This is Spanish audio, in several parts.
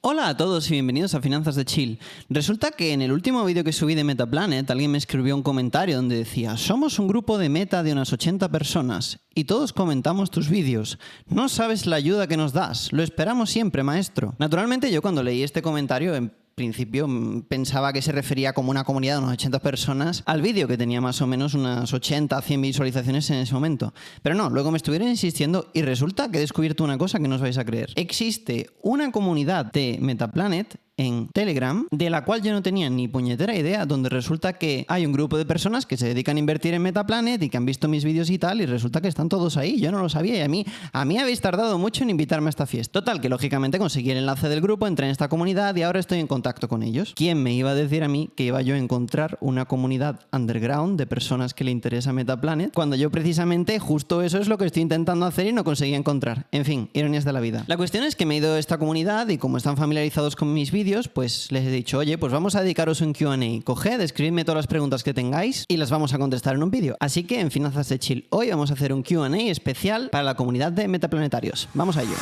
Hola a todos y bienvenidos a Finanzas de Chill. Resulta que en el último vídeo que subí de Metaplanet alguien me escribió un comentario donde decía: somos un grupo de meta de unas 80 personas y todos comentamos tus vídeos. No sabes la ayuda que nos das. Lo esperamos siempre, maestro. Naturalmente yo cuando leí este comentario en principio pensaba que se refería como una comunidad de unas 80 personas al vídeo, que tenía más o menos unas 80 100 visualizaciones en ese momento. Pero no, luego me estuvieron insistiendo y resulta que he descubierto una cosa que no os vais a creer. Existe una comunidad de Metaplanet en Telegram, de la cual yo no tenía ni puñetera idea, donde resulta que hay un grupo de personas que se dedican a invertir en Metaplanet y que han visto mis vídeos y tal, y resulta que están todos ahí. Yo no lo sabía y a mí habéis tardado mucho en invitarme a esta fiesta. Total, que lógicamente conseguí el enlace del grupo, entré en esta comunidad y ahora estoy en contacto con ellos. ¿Quién me iba a decir a mí que iba yo a encontrar una comunidad underground de personas que le interesa Metaplanet, cuando yo precisamente justo eso es lo que estoy intentando hacer y no conseguí encontrar? En fin, ironías de la vida. La cuestión es que me he ido a esta comunidad y como están familiarizados con mis vídeos, pues les he dicho: oye, pues vamos a dedicaros un Q&A. Coged, escribidme todas las preguntas que tengáis y las vamos a contestar en un vídeo. Así que en Finanzas de Chill hoy vamos a hacer un Q&A especial para la comunidad de Metaplanetarios. Vamos a ello.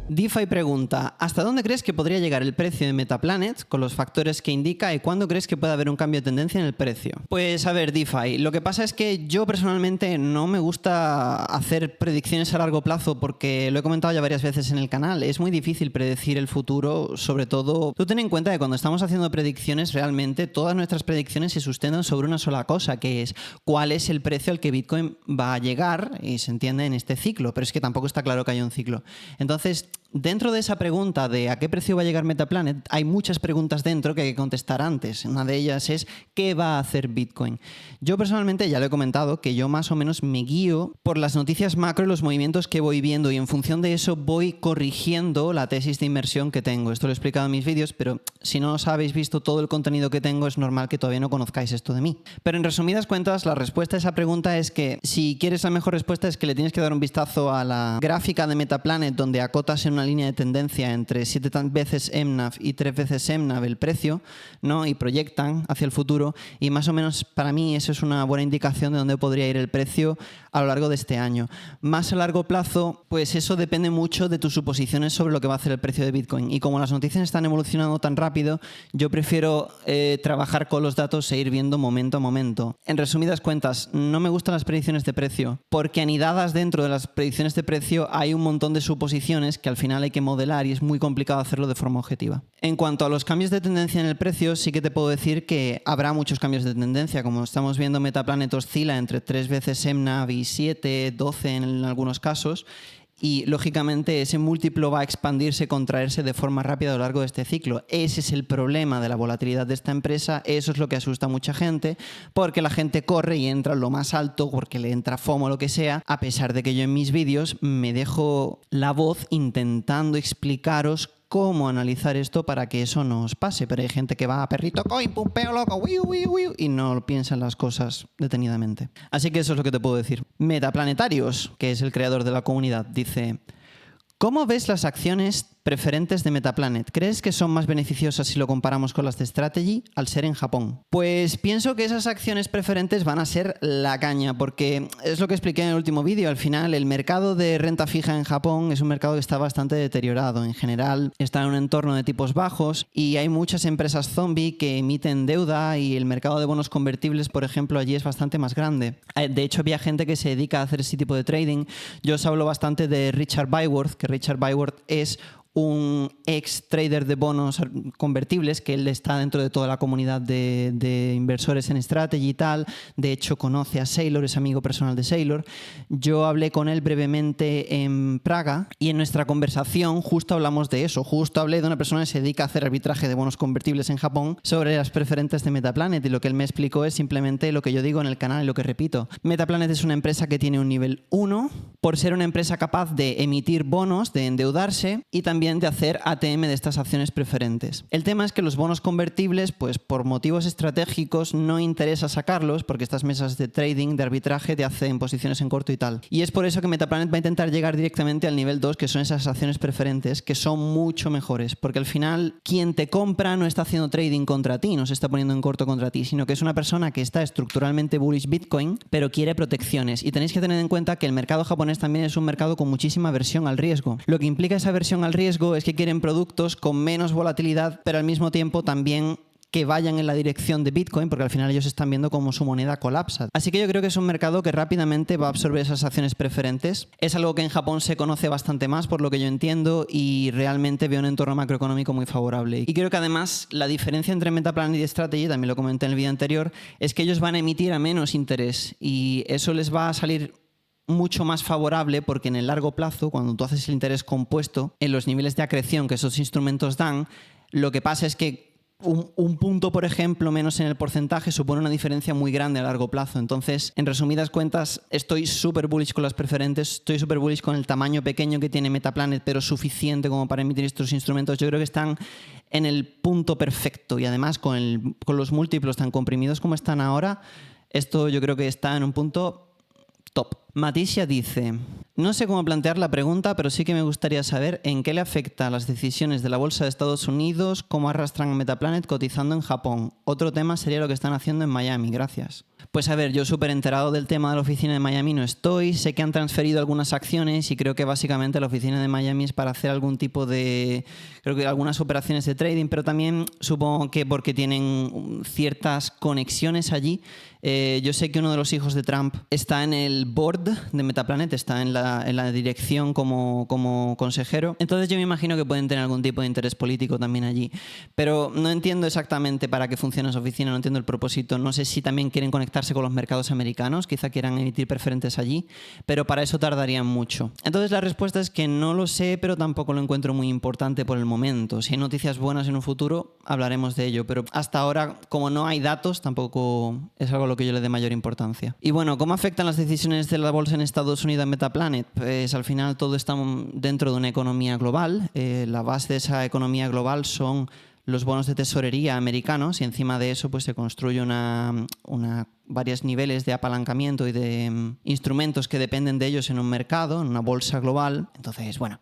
DeFi pregunta: ¿hasta dónde crees que podría llegar el precio de Metaplanet con los factores que indica y cuándo crees que puede haber un cambio de tendencia en el precio? Pues a ver, DeFi, lo que pasa es que yo personalmente no me gusta hacer predicciones a largo plazo porque lo he comentado ya varias veces en el canal. Es muy difícil predecir el futuro, sobre todo tú ten en cuenta que cuando estamos haciendo predicciones realmente todas nuestras predicciones se sustentan sobre una sola cosa, que es cuál es el precio al que Bitcoin va a llegar, y se entiende en este ciclo, pero es que tampoco está claro que haya un ciclo. Entonces, dentro de esa pregunta de a qué precio va a llegar Metaplanet, hay muchas preguntas dentro que hay que contestar antes. Una de ellas es: ¿qué va a hacer Bitcoin? Yo personalmente ya lo he comentado, que yo más o menos me guío por las noticias macro y los movimientos que voy viendo, y en función de eso voy corrigiendo la tesis de inversión que tengo. Esto lo he explicado en mis vídeos, pero si no os habéis visto todo el contenido que tengo, es normal que todavía no conozcáis esto de mí. Pero en resumidas cuentas, la respuesta a esa pregunta es que si quieres la mejor respuesta es que le tienes que dar un vistazo a la gráfica de Metaplanet, donde acotas en una línea de tendencia entre 7 veces MNAV y 3 veces MNAV el precio, ¿no? Y proyectan hacia el futuro, y más o menos para mí eso es una buena indicación de dónde podría ir el precio a lo largo de este año. Más a largo plazo, pues eso depende mucho de tus suposiciones sobre lo que va a hacer el precio de Bitcoin, y como las noticias están evolucionando tan rápido, yo prefiero trabajar con los datos e ir viendo momento a momento. En resumidas cuentas, no me gustan las predicciones de precio porque anidadas dentro de las predicciones de precio hay un montón de suposiciones que al final hay que modelar y es muy complicado hacerlo de forma objetiva. En cuanto a los cambios de tendencia en el precio, sí que te puedo decir que habrá muchos cambios de tendencia. Como estamos viendo, Metaplanet oscila entre 3 veces MNAV y 7, 12 en algunos casos, y lógicamente ese múltiplo va a expandirse, contraerse de forma rápida a lo largo de este ciclo. Ese es el problema de la volatilidad de esta empresa, eso es lo que asusta a mucha gente, porque la gente corre y entra en lo más alto porque le entra FOMO o lo que sea, a pesar de que yo en mis vídeos me dejo la voz intentando explicaros cómo analizar esto para que eso no os pase. Pero hay gente que va a perrito coin, pumpeo loco, y no piensan las cosas detenidamente. Así que eso es lo que te puedo decir. Metaplanetarios, que es el creador de la comunidad, dice: ¿cómo ves las acciones preferentes de Metaplanet? ¿Crees que son más beneficiosas si lo comparamos con las de Strategy al ser en Japón? Pues pienso que esas acciones preferentes van a ser la caña, porque es lo que expliqué en el último vídeo. Al final, el mercado de renta fija en Japón es un mercado que está bastante deteriorado. En general, está en un entorno de tipos bajos y hay muchas empresas zombie que emiten deuda, y el mercado de bonos convertibles, por ejemplo, allí es bastante más grande. De hecho, había gente que se dedica a hacer ese tipo de trading. Yo os hablo bastante de Richard Byworth, que Richard Byworth es un ex trader de bonos convertibles, que él está dentro de toda la comunidad de inversores en Strategy y tal. De hecho, conoce a Saylor, es amigo personal de Saylor. Yo hablé con él brevemente en Praga y en nuestra conversación justo hablamos de eso. Justo hablé de una persona que se dedica a hacer arbitraje de bonos convertibles en Japón sobre las preferentes de Metaplanet, y lo que él me explicó es simplemente lo que yo digo en el canal y lo que repito. Metaplanet es una empresa que tiene un nivel 1 por ser una empresa capaz de emitir bonos, de endeudarse y también también de hacer ATM de estas acciones preferentes. El tema es que los bonos convertibles, pues por motivos estratégicos no interesa sacarlos porque estas mesas de trading, de arbitraje, te hacen posiciones en corto y tal. Y es por eso que Metaplanet va a intentar llegar directamente al nivel 2, que son esas acciones preferentes, que son mucho mejores, porque al final quien te compra no está haciendo trading contra ti, no se está poniendo en corto contra ti, sino que es una persona que está estructuralmente bullish Bitcoin, pero quiere protecciones. Y tenéis que tener en cuenta que el mercado japonés también es un mercado con muchísima aversión al riesgo. Lo que implica esa aversión al riesgo es que quieren productos con menos volatilidad, pero al mismo tiempo también que vayan en la dirección de Bitcoin, porque al final ellos están viendo cómo su moneda colapsa. Así que yo creo que es un mercado que rápidamente va a absorber esas acciones preferentes. Es algo que en Japón se conoce bastante más, por lo que yo entiendo, y realmente veo un entorno macroeconómico muy favorable. Y creo que además la diferencia entre Metaplanet y Strategy, también lo comenté en el vídeo anterior, es que ellos van a emitir a menos interés y eso les va a salir mucho más favorable porque en el largo plazo, cuando tú haces el interés compuesto, en los niveles de acreción que esos instrumentos dan, lo que pasa es que un punto, por ejemplo, menos en el porcentaje supone una diferencia muy grande a largo plazo. Entonces, en resumidas cuentas, estoy súper bullish con las preferentes, estoy súper bullish con el tamaño pequeño que tiene Metaplanet, pero suficiente como para emitir estos instrumentos. Yo creo que están en el punto perfecto y además con los múltiplos tan comprimidos como están ahora, esto yo creo que está en un punto top. Matisia dice: no sé cómo plantear la pregunta, pero sí que me gustaría saber en qué le afecta a las decisiones de la Bolsa de Estados Unidos, cómo arrastran a Metaplanet cotizando en Japón. Otro tema sería lo que están haciendo en Miami. Gracias. Pues a ver, yo súper enterado del tema de la oficina de Miami no estoy. Sé que han transferido algunas acciones y creo que básicamente la oficina de Miami es para hacer algún tipo de, creo que algunas operaciones de trading, pero también supongo que porque tienen ciertas conexiones allí. Yo sé que uno de los hijos de Trump está en el board de Metaplanet, está en la dirección como consejero. Entonces yo me imagino que pueden tener algún tipo de interés político también allí. Pero no entiendo exactamente para qué funciona esa oficina, no entiendo el propósito. No sé si también quieren conectarse con los mercados americanos, quizá quieran emitir preferentes allí, pero para eso tardarían mucho. Entonces la respuesta es que no lo sé, pero tampoco lo encuentro muy importante por el momento. Si hay noticias buenas en un futuro, hablaremos de ello. Pero hasta ahora, como no hay datos, tampoco es algo a lo que yo le dé mayor importancia. Y bueno, ¿cómo afectan las decisiones de la bolsa en Estados Unidos en Metaplanet? Pues al final todo está dentro de una economía global. La base de esa economía global son los bonos de tesorería americanos y encima de eso pues se construye varios niveles de apalancamiento y de instrumentos que dependen de ellos en un mercado, en una bolsa global. Entonces, bueno,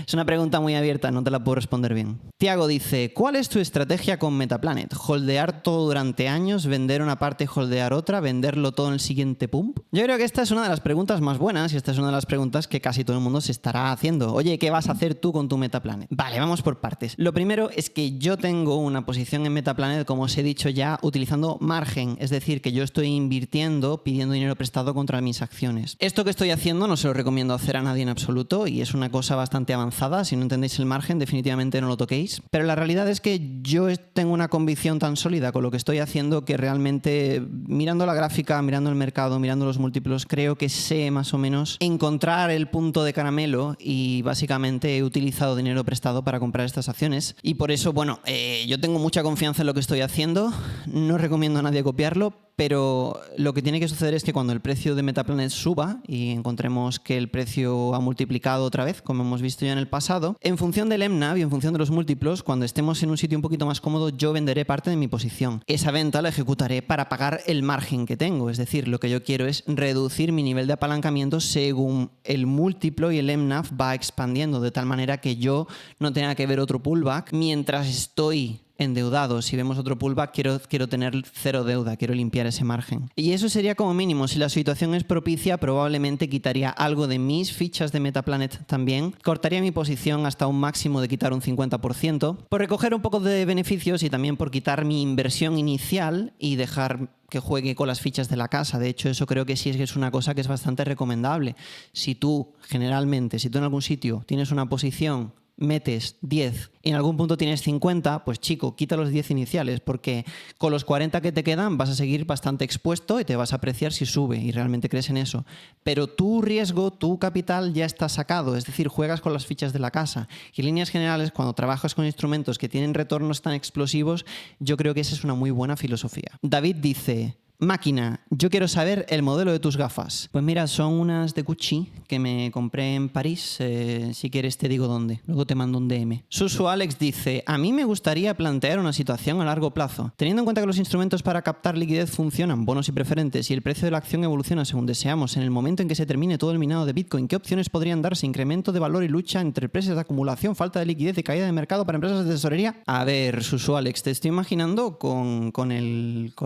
es una pregunta muy abierta, no te la puedo responder bien. Tiago dice: ¿cuál es tu estrategia con Metaplanet? ¿Holdear todo durante años, vender una parte, holdear otra, venderlo todo en el siguiente pump? Yo creo que esta es una de las preguntas más buenas y esta es una de las preguntas que casi todo el mundo se estará haciendo. Oye, ¿qué vas a hacer tú con tu Metaplanet? Vale, vamos por partes. Lo primero es que yo tengo una posición en Metaplanet, como os he dicho ya, utilizando margen, es decir, que yo estoy invirtiendo, pidiendo dinero prestado contra mis acciones. Esto que estoy haciendo no se lo recomiendo hacer a nadie en absoluto y es una cosa bastante avanzada. Si no entendéis el margen, definitivamente no lo toquéis. Pero la realidad es que yo tengo una convicción tan sólida con lo que estoy haciendo que realmente, mirando la gráfica, mirando el mercado, mirando los múltiplos, creo que sé más o menos encontrar el punto de caramelo y básicamente he utilizado dinero prestado para comprar estas acciones. Y por eso, bueno, yo tengo mucha confianza en lo que estoy haciendo. No recomiendo a nadie copiarlo, pero lo que tiene que suceder es que cuando el precio de Metaplanet suba y encontremos que el precio ha multiplicado otra vez, como hemos visto ya en el pasado, en función del MNAV y en función de los múltiplos, cuando estemos en un sitio un poquito más cómodo, yo venderé parte de mi posición. Esa venta la ejecutaré para pagar el margen que tengo, es decir, lo que yo quiero es reducir mi nivel de apalancamiento según el múltiplo y el MNAV va expandiendo, de tal manera que yo no tenga que ver otro pullback mientras estoy endeudado. Si vemos otro pullback, quiero tener cero deuda, quiero limpiar ese margen. Y eso sería como mínimo. Si la situación es propicia, probablemente quitaría algo de mis fichas de Metaplanet también. Cortaría mi posición hasta un máximo de quitar un 50%, por recoger un poco de beneficios y también por quitar mi inversión inicial y dejar que juegue con las fichas de la casa. De hecho, eso creo que sí es una cosa que es bastante recomendable. Si tú en algún sitio tienes una posición, metes 10 y en algún punto tienes 50, pues chico, quita los 10 iniciales porque con los 40 que te quedan vas a seguir bastante expuesto y te vas a apreciar si sube y realmente crees en eso. Pero tu riesgo, tu capital ya está sacado, es decir, juegas con las fichas de la casa. Y en líneas generales, cuando trabajas con instrumentos que tienen retornos tan explosivos, yo creo que esa es una muy buena filosofía. David dice: Máquina, yo quiero saber el modelo de tus gafas. Pues mira, son unas de Gucci que me compré en París. Si quieres te digo dónde. Luego te mando un DM. Susu Alex dice: a mí me gustaría plantear una situación a largo plazo. Teniendo en cuenta que los instrumentos para captar liquidez funcionan, bonos y preferentes, y el precio de la acción evoluciona según deseamos, en el momento en que se termine todo el minado de Bitcoin, ¿qué opciones podrían darse? ¿Incremento de valor y lucha entre precios de acumulación, falta de liquidez y caída de mercado para empresas de tesorería? A ver, Susu Alex, te estoy imaginando con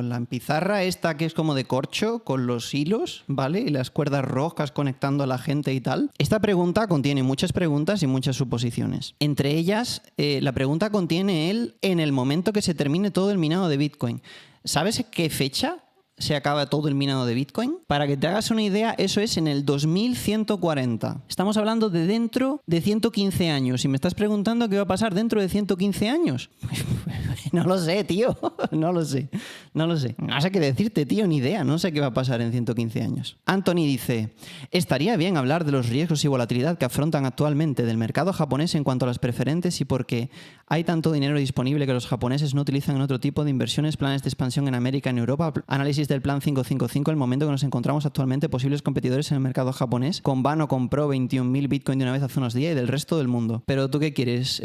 la pizarra esta que es como de corcho, con los hilos, ¿vale? Y las cuerdas rojas conectando a la gente y tal. Esta pregunta contiene muchas preguntas y muchas suposiciones. Entre ellas, la pregunta contiene el en el momento que se termine todo el minado de Bitcoin. ¿Sabes qué fecha se acaba todo el minado de Bitcoin? Para que te hagas una idea, eso es en el 2140. Estamos hablando de dentro de 115 años. Y me estás preguntando qué va a pasar dentro de 115 años. No lo sé, tío. No lo sé. No sé qué decirte, tío. Ni idea. No sé qué va a pasar en 115 años. Anthony dice: estaría bien hablar de los riesgos y volatilidad que afrontan actualmente del mercado japonés en cuanto a las preferentes y por qué hay tanto dinero disponible que los japoneses no utilizan en otro tipo de inversiones, planes de expansión en América, en Europa, análisis del plan 555, el momento que nos encontramos actualmente, posibles competidores en el mercado japonés. Convano compró 21.000 Bitcoin de una vez hace unos días y del resto del mundo. ¿Pero tú qué quieres?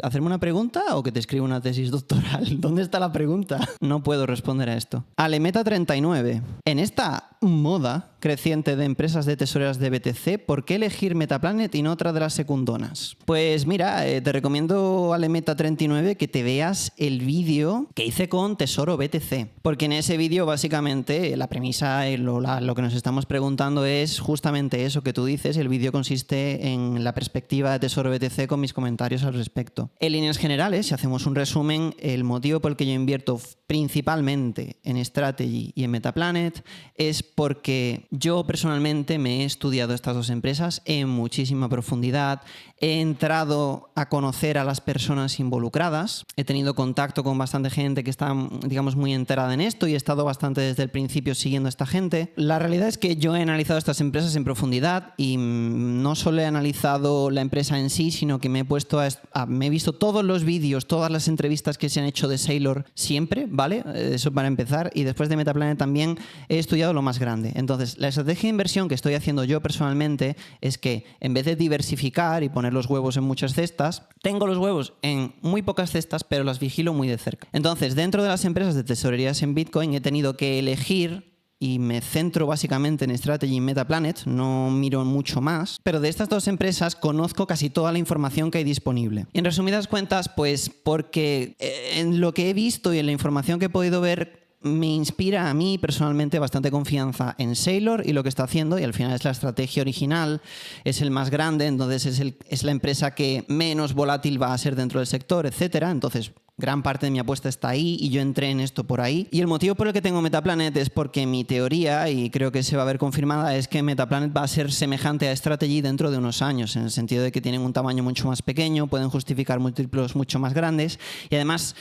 ¿Hacerme una pregunta o que te escriba una tesis doctoral? ¿Dónde está la pregunta? No puedo responder a esto. Alemeta39. En esta moda creciente de empresas de tesoreras de BTC, ¿por qué elegir Metaplanet y no otra de las secundonas? Pues mira, te recomiendo, Alemeta39, que te veas el vídeo que hice con Tesoro BTC, porque en ese vídeo básicamente la premisa, lo que nos estamos preguntando es justamente eso que tú dices. El vídeo consiste en la perspectiva de Tesoro BTC con mis comentarios al respecto. En líneas generales, si hacemos un resumen, el motivo por el que yo invierto principalmente en Strategy y en Metaplanet es porque yo personalmente me he estudiado estas dos empresas en muchísima profundidad, he entrado a conocer a las personas involucradas, he tenido contacto con bastante gente que está, digamos, muy enterada en esto y he estado bastante desde el principio siguiendo a esta gente. La realidad es que yo he analizado estas empresas en profundidad y no solo he analizado la empresa en sí, sino que me he puesto me he visto todos los vídeos, todas las entrevistas que se han hecho de Saylor siempre, ¿vale? Eso para empezar. Y después de Metaplanet también he estudiado lo más grande. Entonces, la estrategia de inversión que estoy haciendo yo personalmente es que en vez de diversificar y poner los huevos en muchas cestas, tengo los huevos en muy pocas cestas, pero las vigilo muy de cerca. Entonces, dentro de las empresas de tesorerías en Bitcoin he tenido que elegir, y me centro básicamente en Strategy y Metaplanet, no miro mucho más, pero de estas dos empresas conozco casi toda la información que hay disponible. Y en resumidas cuentas, pues porque en lo que he visto y en la información que he podido ver, me inspira a mí personalmente bastante confianza en Saylor y lo que está haciendo, y al final es la estrategia original, es el más grande, entonces es la empresa que menos volátil va a ser dentro del sector, etcétera. Entonces, gran parte de mi apuesta está ahí y yo entré en esto por ahí. Y el motivo por el que tengo Metaplanet es porque mi teoría, y creo que se va a ver confirmada, es que Metaplanet va a ser semejante a Strategy dentro de unos años, en el sentido de que tienen un tamaño mucho más pequeño, pueden justificar múltiplos mucho más grandes y además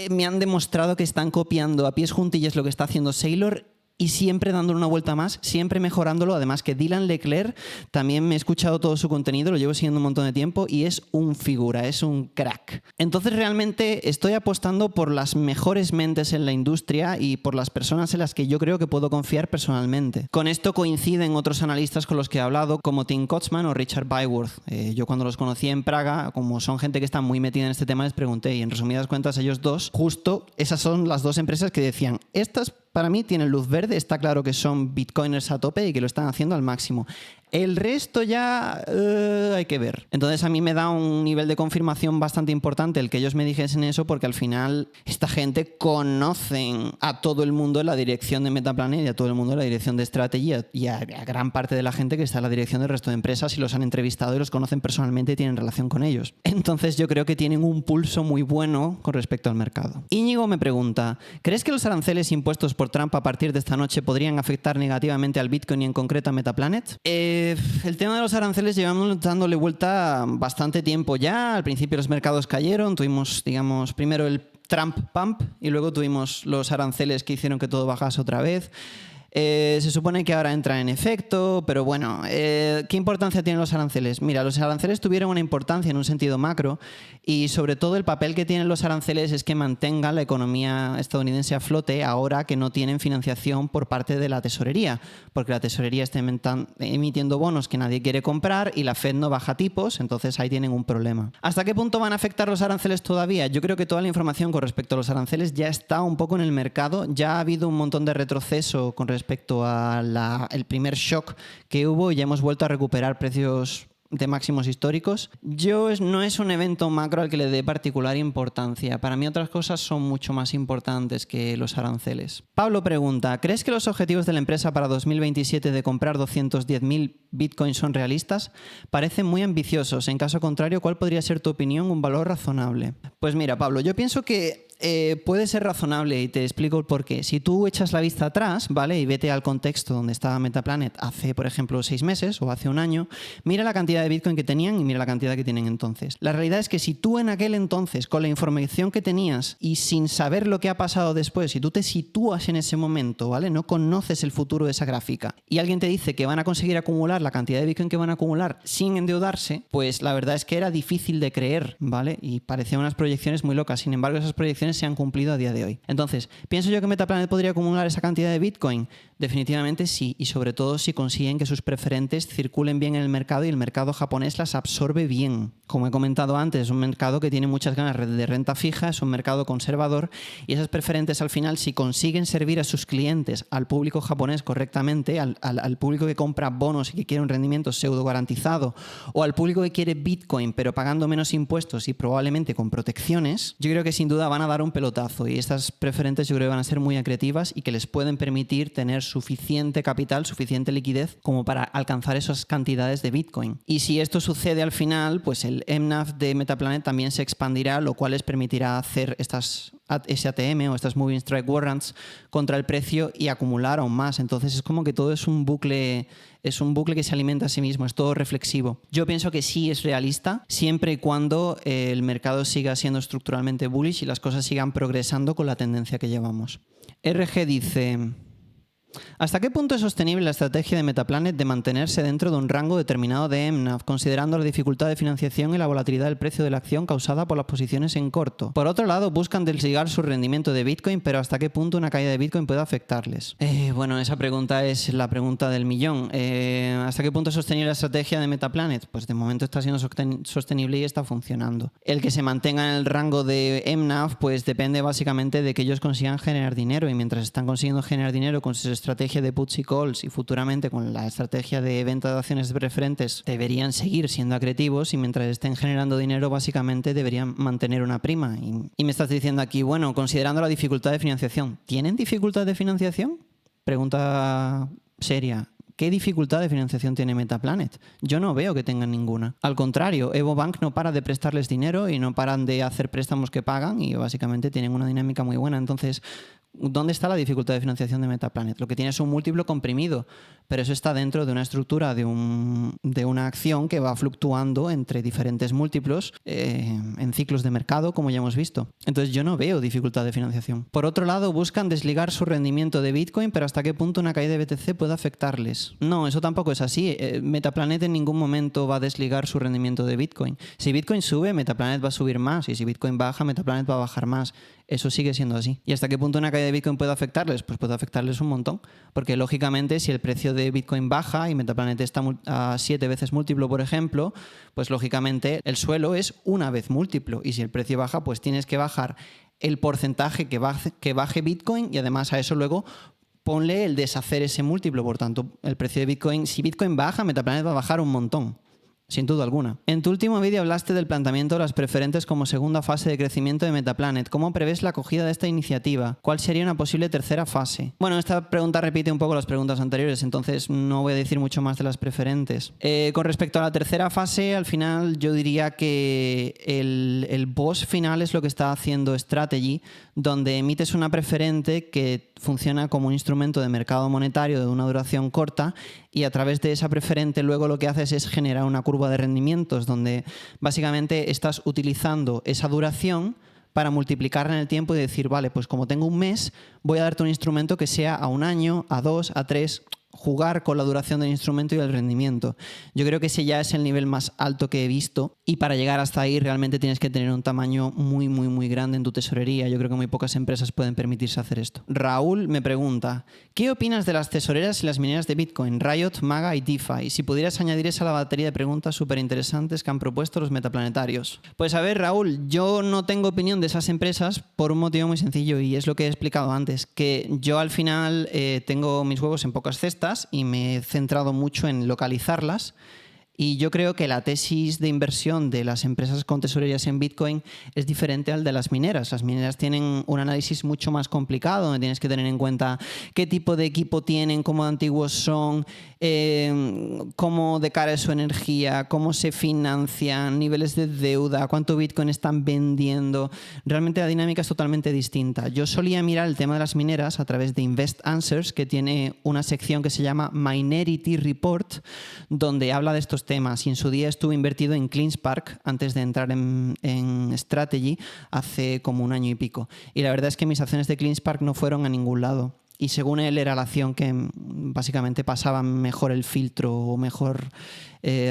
me han demostrado que están copiando a pies juntillas lo que está haciendo Saylor y siempre dándole una vuelta más, siempre mejorándolo. Además que Dylan Leclerc, también me he escuchado todo su contenido, lo llevo siguiendo un montón de tiempo y es un figura, es un crack. Entonces realmente estoy apostando por las mejores mentes en la industria y por las personas en las que yo creo que puedo confiar personalmente. Con esto coinciden otros analistas con los que he hablado, como Tim Kotzman o Richard Byworth. Yo cuando los conocí en Praga, como son gente que está muy metida en este tema, les pregunté y en resumidas cuentas ellos dos, justo esas son las dos empresas que decían: estas para mí tienen luz verde, está claro que son bitcoiners a tope y que lo están haciendo al máximo. El resto ya hay que ver. Entonces a mí me da un nivel de confirmación bastante importante el que ellos me dijesen eso, porque al final esta gente conocen a todo el mundo en la dirección de Metaplanet y a todo el mundo en la dirección de Strategy y a gran parte de la gente que está en la dirección del resto de empresas y los han entrevistado y los conocen personalmente y tienen relación con ellos. Entonces yo creo que tienen un pulso muy bueno con respecto al mercado. Íñigo me pregunta: ¿crees que los aranceles impuestos por Trump a partir de esta noche podrían afectar negativamente al Bitcoin y en concreto a Metaplanet? El tema de los aranceles llevamos dándole vuelta bastante tiempo ya. Al principio los mercados cayeron, tuvimos, digamos, primero el Trump Pump y luego tuvimos los aranceles que hicieron que todo bajase otra vez. Se supone que ahora entra en efecto, pero bueno, ¿qué importancia tienen los aranceles? Mira, los aranceles tuvieron una importancia en un sentido macro y sobre todo el papel que tienen los aranceles es que mantengan la economía estadounidense a flote ahora que no tienen financiación por parte de la tesorería, porque la tesorería está emitiendo bonos que nadie quiere comprar y la Fed no baja tipos, entonces ahí tienen un problema. ¿Hasta qué punto van a afectar los aranceles todavía? Yo creo que toda la información con respecto a los aranceles ya está un poco en el mercado, ya ha habido un montón de retroceso con respecto al primer shock que hubo y ya hemos vuelto a recuperar precios de máximos históricos. No es un evento macro al que le dé particular importancia. Para mí otras cosas son mucho más importantes que los aranceles. Pablo pregunta, ¿crees que los objetivos de la empresa para 2027 de comprar 210.000 bitcoins son realistas? Parecen muy ambiciosos. En caso contrario, ¿cuál podría ser tu opinión, un valor razonable? Pues mira, Pablo, yo pienso que puede ser razonable y te explico el porqué. Si tú echas la vista atrás, ¿vale? Y vete al contexto donde estaba Metaplanet hace, por ejemplo, 6 meses o hace un año, mira la cantidad de Bitcoin que tenían y mira la cantidad que tienen entonces. La realidad es que si tú en aquel entonces, con la información que tenías y sin saber lo que ha pasado después, si tú te sitúas en ese momento, ¿vale? No conoces el futuro de esa gráfica y alguien te dice que van a conseguir acumular la cantidad de Bitcoin que van a acumular sin endeudarse, pues la verdad es que era difícil de creer, ¿vale? Y parecían unas proyecciones muy locas. Sin embargo, esas proyecciones se han cumplido a día de hoy. Entonces, ¿pienso yo que Metaplanet podría acumular esa cantidad de Bitcoin? Definitivamente sí, y sobre todo si consiguen que sus preferentes circulen bien en el mercado y el mercado japonés las absorbe bien. Como he comentado antes, es un mercado que tiene muchas ganas de renta fija, es un mercado conservador y esas preferentes al final, si consiguen servir a sus clientes, al público japonés correctamente, al público que compra bonos y que quiere un rendimiento pseudo garantizado, o al público que quiere Bitcoin pero pagando menos impuestos y probablemente con protecciones, yo creo que sin duda van a dar un pelotazo y estas preferentes yo creo que van a ser muy creativas y que les pueden permitir tener suficiente capital, suficiente liquidez como para alcanzar esas cantidades de Bitcoin. Y si esto sucede al final, pues el MNAV de Metaplanet también se expandirá, lo cual les permitirá hacer estas SATM o estas Moving Strike Warrants contra el precio y acumular aún más. Entonces es como que todo es un bucle que se alimenta a sí mismo, es todo reflexivo. Yo pienso que sí es realista siempre y cuando el mercado siga siendo estructuralmente bullish y las cosas sigan progresando con la tendencia que llevamos. RG dice: ¿hasta qué punto es sostenible la estrategia de Metaplanet de mantenerse dentro de un rango determinado de MNAV, considerando la dificultad de financiación y la volatilidad del precio de la acción causada por las posiciones en corto? Por otro lado, buscan desligar su rendimiento de Bitcoin, pero ¿hasta qué punto una caída de Bitcoin puede afectarles? Bueno, esa pregunta es la pregunta del millón. ¿Hasta qué punto es sostenible la estrategia de Metaplanet? Pues de momento está siendo sostenible y está funcionando. El que se mantenga en el rango de MNAV, pues depende básicamente de que ellos consigan generar dinero, y mientras están consiguiendo generar dinero con sus estrategia de puts y calls y futuramente con la estrategia de venta de acciones preferentes deberían seguir siendo creativos, y mientras estén generando dinero básicamente deberían mantener una prima. Y me estás diciendo aquí, bueno, considerando la dificultad de financiación, ¿tienen dificultad de financiación? Pregunta seria. ¿Qué dificultad de financiación tiene Metaplanet? Yo no veo que tengan ninguna. Al contrario, Evo Bank no para de prestarles dinero y no paran de hacer préstamos que pagan y básicamente tienen una dinámica muy buena. Entonces, ¿dónde está la dificultad de financiación de Metaplanet? Lo que tiene es un múltiplo comprimido, pero eso está dentro de una estructura de una acción que va fluctuando entre diferentes múltiplos en ciclos de mercado, como ya hemos visto. Entonces yo no veo dificultad de financiación. Por otro lado, buscan desligar su rendimiento de Bitcoin, pero ¿hasta qué punto una caída de BTC puede afectarles? No, eso tampoco es así. Metaplanet en ningún momento va a desligar su rendimiento de Bitcoin. Si Bitcoin sube, Metaplanet va a subir más, y si Bitcoin baja, Metaplanet va a bajar más. Eso sigue siendo así. ¿Y hasta qué punto una caída de Bitcoin puede afectarles? Pues puede afectarles un montón. Porque lógicamente si el precio de Bitcoin baja y Metaplanet está a 7 veces múltiplo, por ejemplo, pues lógicamente el suelo es una vez múltiplo. Y si el precio baja, pues tienes que bajar el porcentaje que baje Bitcoin, y además a eso luego ponle el deshacer ese múltiplo. Por tanto, el precio de Bitcoin, si Bitcoin baja, Metaplanet va a bajar un montón. Sin duda alguna. En tu último vídeo hablaste del planteamiento de las preferentes como segunda fase de crecimiento de Metaplanet. ¿Cómo prevés la acogida de esta iniciativa? ¿Cuál sería una posible tercera fase? Bueno, esta pregunta repite un poco las preguntas anteriores, entonces no voy a decir mucho más de las preferentes. Con respecto a la tercera fase, al final yo diría que el boss final es lo que está haciendo Strategy, donde emites una preferente que funciona como un instrumento de mercado monetario de una duración corta, y a través de esa preferente luego lo que haces es generar una curva de rendimientos donde básicamente estás utilizando esa duración para multiplicarla en el tiempo y decir, vale, pues como tengo un mes, voy a darte un instrumento que sea a 1 año, a 2, a 3, jugar con la duración del instrumento y el rendimiento. Yo creo que ese ya es el nivel más alto que he visto y para llegar hasta ahí realmente tienes que tener un tamaño muy, muy, muy grande en tu tesorería. Yo creo que muy pocas empresas pueden permitirse hacer esto. Raúl me pregunta, ¿qué opinas de las tesoreras y las mineras de Bitcoin, Riot, Maga y DeFi? Si pudieras añadir esa a la batería de preguntas súper interesantes que han propuesto los metaplanetarios. Pues a ver, Raúl, yo no tengo opinión de esas empresas por un motivo muy sencillo y es lo que he explicado antes, que yo al final tengo mis huevos en pocas cestas y me he centrado mucho en localizarlas. Y yo creo que la tesis de inversión de las empresas con tesorerías en Bitcoin es diferente al de las mineras. Las mineras tienen un análisis mucho más complicado, donde tienes que tener en cuenta qué tipo de equipo tienen, cómo antiguos son, cómo de cara es su energía, cómo se financian, niveles de deuda, cuánto Bitcoin están vendiendo. Realmente la dinámica es totalmente distinta. Yo solía mirar el tema de las mineras a través de Invest Answers, que tiene una sección que se llama Minority Report, donde habla de estos temas, y en su día estuve invertido en CleanSpark antes de entrar en Strategy hace como 1 año y pico, y la verdad es que mis acciones de CleanSpark no fueron a ningún lado y según él era la acción que básicamente pasaba mejor el filtro o mejor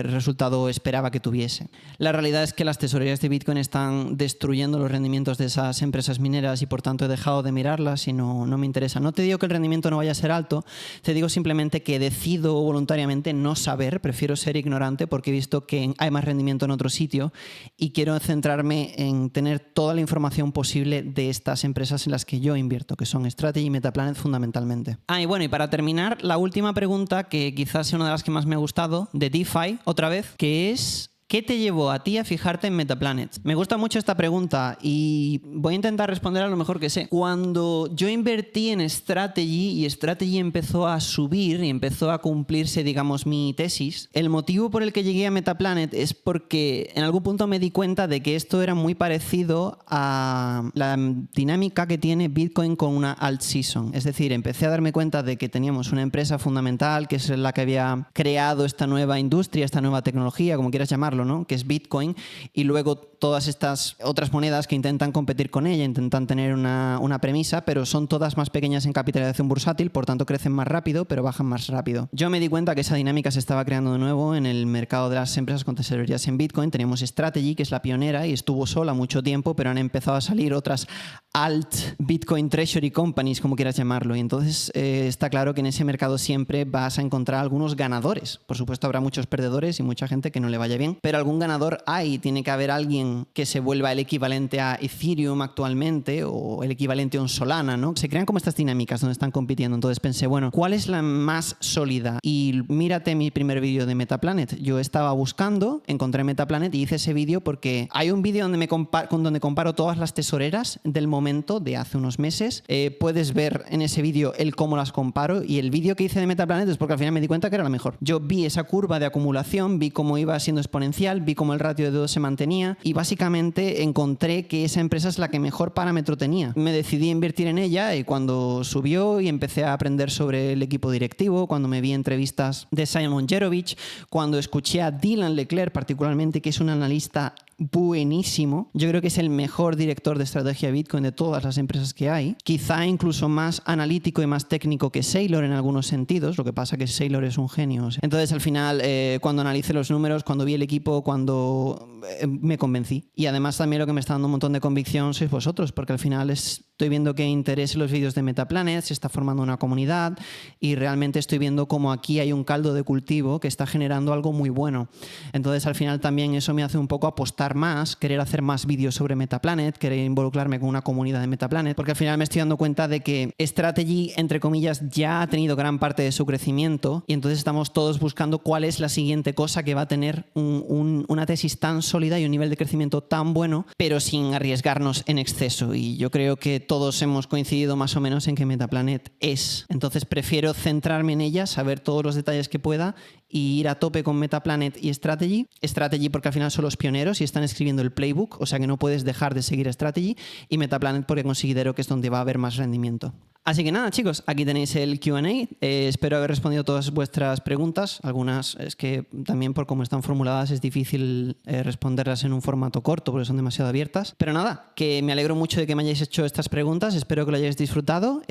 resultado esperaba que tuviese. La realidad es que las tesorerías de Bitcoin están destruyendo los rendimientos de esas empresas mineras y por tanto he dejado de mirarlas y no me interesa. No te digo que el rendimiento no vaya a ser alto, te digo simplemente que decido voluntariamente no saber, prefiero ser ignorante porque he visto que hay más rendimiento en otro sitio y quiero centrarme en tener toda la información posible de estas empresas en las que yo invierto, que son Strategy y Metaplanet fundamentalmente. Y bueno, y para terminar, la última pregunta, que quizás sea una de las que más me ha gustado, de DeFi, otra vez, que es ¿qué te llevó a ti a fijarte en Metaplanet? Me gusta mucho esta pregunta y voy a intentar responder a lo mejor que sé. Cuando yo invertí en Strategy y Strategy empezó a subir y empezó a cumplirse, digamos, mi tesis, el motivo por el que llegué a Metaplanet es porque en algún punto me di cuenta de que esto era muy parecido a la dinámica que tiene Bitcoin con una alt season. Es decir, empecé a darme cuenta de que teníamos una empresa fundamental que es la que había creado esta nueva industria, esta nueva tecnología, como quieras llamarlo, ¿no? Que es Bitcoin, y luego todas estas otras monedas que intentan competir con ella, intentan tener una premisa, pero son todas más pequeñas en capitalización bursátil, por tanto crecen más rápido, pero bajan más rápido. Yo me di cuenta que esa dinámica se estaba creando de nuevo en el mercado de las empresas con tesorerías en Bitcoin. Teníamos Strategy, que es la pionera y estuvo sola mucho tiempo, pero han empezado a salir otras alt Bitcoin Treasury Companies, como quieras llamarlo, y entonces está claro que en ese mercado siempre vas a encontrar algunos ganadores. Por supuesto habrá muchos perdedores y mucha gente que no le vaya bien, pero algún ganador hay. Tiene que haber alguien que se vuelva el equivalente a Ethereum actualmente o el equivalente a un Solana, ¿no? Se crean como estas dinámicas donde están compitiendo. Entonces pensé, bueno, ¿cuál es la más sólida? Y mírate mi primer vídeo de Metaplanet. Yo estaba buscando, encontré Metaplanet y hice ese vídeo porque hay un vídeo donde donde comparo todas las tesoreras del momento de hace unos meses. Puedes ver en ese vídeo el cómo las comparo, y el vídeo que hice de Metaplanet es porque al final me di cuenta que era la mejor. Yo vi esa curva de acumulación, vi cómo iba siendo exponencial, vi cómo el ratio de dedo se mantenía y básicamente encontré que esa empresa es la que mejor parámetro tenía. Me decidí a invertir en ella y cuando subió y empecé a aprender sobre el equipo directivo, cuando me vi entrevistas de Simon Jerovich, cuando escuché a Dylan Leclerc particularmente, que es un analista buenísimo. Yo creo que es el mejor director de estrategia Bitcoin de todas las empresas que hay. Quizá incluso más analítico y más técnico que Saylor en algunos sentidos. Lo que pasa que Saylor es un genio. Entonces, al final, cuando analicé los números, cuando vi el equipo, cuando me convencí. Y además también lo que me está dando un montón de convicción sois vosotros, porque al final estoy viendo que hay interés en los vídeos de Metaplanet, se está formando una comunidad y realmente estoy viendo cómo aquí hay un caldo de cultivo que está generando algo muy bueno. Entonces, al final también eso me hace un poco apostar más, querer hacer más vídeos sobre Metaplanet, querer involucrarme con una comunidad de Metaplanet, porque al final me estoy dando cuenta de que Strategy, entre comillas, ya ha tenido gran parte de su crecimiento y entonces estamos todos buscando cuál es la siguiente cosa que va a tener una tesis tan sólida y un nivel de crecimiento tan bueno, pero sin arriesgarnos en exceso. Y yo creo que todos hemos coincidido más o menos en que Metaplanet es. Entonces prefiero centrarme en ella, saber todos los detalles que pueda y ir a tope con Metaplanet y Strategy. Strategy porque al final son los pioneros y están escribiendo el playbook, o sea que no puedes dejar de seguir Strategy, y Metaplanet porque considero que es donde va a haber más rendimiento. Así que nada, chicos, aquí tenéis el Q&A. Espero haber respondido todas vuestras preguntas. Algunas es que también por cómo están formuladas es difícil responderlas en un formato corto porque son demasiado abiertas. Pero nada, que me alegro mucho de que me hayáis hecho estas preguntas. Espero que lo hayáis disfrutado.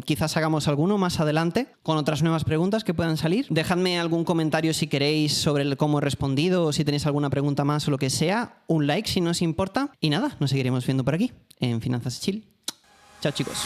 Quizás hagamos alguno más adelante con otras nuevas preguntas que puedan salir. Dejadme algún comentario si queréis sobre cómo he respondido o si tenéis alguna pregunta más o lo que sea. Un like si no os importa. Y nada, nos seguiremos viendo por aquí en Finanzas Chill. Chao, chicos.